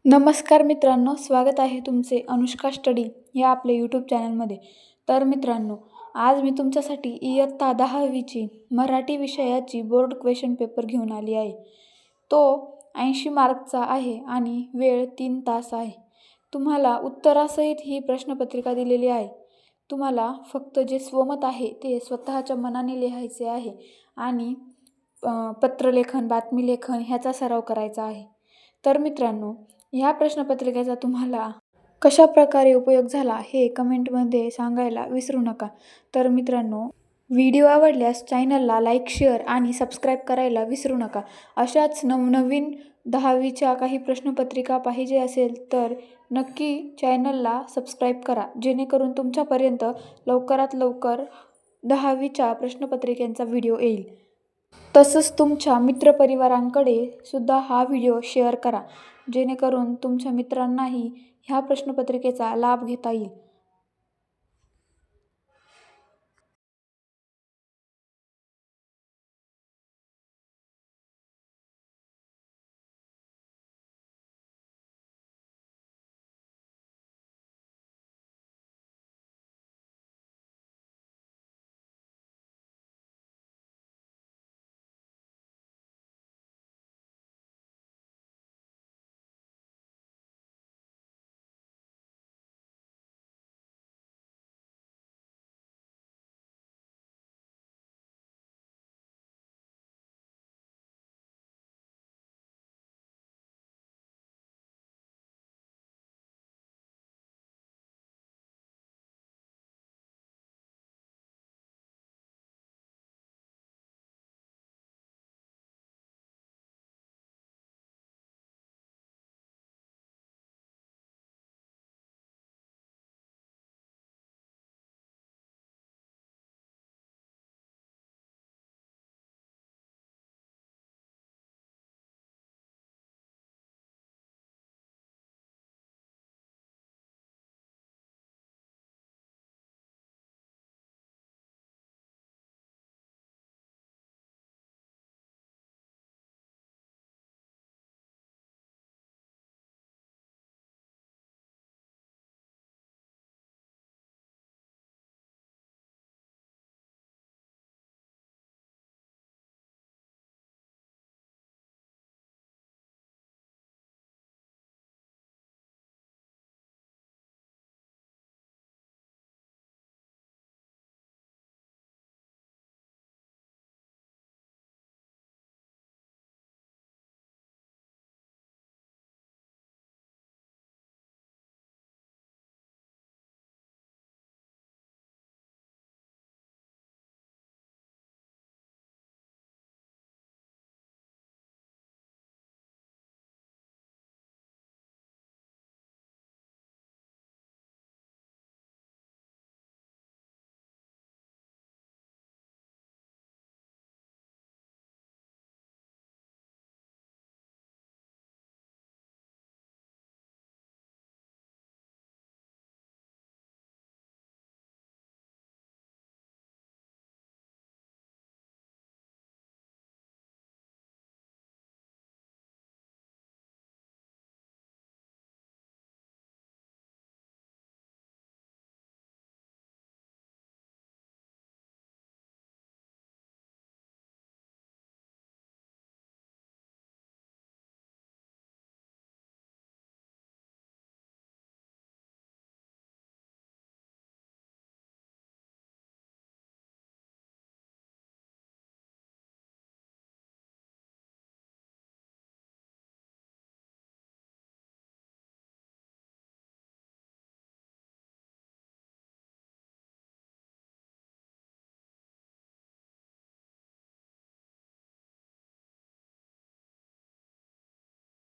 नमस्कार मित्रांनो, स्वागत आहे तुमचे अनुष्का स्टडी या आपल्या यूट्यूब चॅनलमध्ये. तर मित्रांनो, आज मी तुमच्यासाठी इयत्ता 10वीची मराठी विषयाची बोर्ड क्वेश्चन पेपर घेऊन आली आहे. तो 80 मार्कचा आहे आणि वेळ 3 तास आहे. तुम्हाला उत्तरासहित ही प्रश्नपत्रिका दिलेली आहे. तुम्हाला फक्त जे स्वमत आहे ते स्वतःच्या मनाने लिहायचे आहे आणि पत्रलेखन, बातमीलेखन ह्याचा सराव करायचा आहे. तर मित्रांनो, ह्या प्रश्नपत्रिकेचा तुम्हाला कशा प्रकारे उपयोग झाला हे कमेंटमध्ये सांगायला विसरू नका. तर मित्रांनो, व्हिडिओ आवडल्यास चॅनलला लाईक, शेअर आणि सबस्क्राईब करायला विसरू नका. अशाच नवनवीन 10वीच्या काही प्रश्नपत्रिका पाहिजे असेल तर नक्की चॅनलला सबस्क्राईब करा, जेणेकरून तुमच्यापर्यंत लवकरात लवकर 10वीच्या प्रश्नपत्रिकेचा व्हिडिओ येईल. तसंच तुमच्या मित्रपरिवारांकडे सुद्धा हा व्हिडिओ शेअर करा, जेणेकरून तुमच्या मित्रांनाही ह्या प्रश्नपत्रिकेचा लाभ घेता येईल.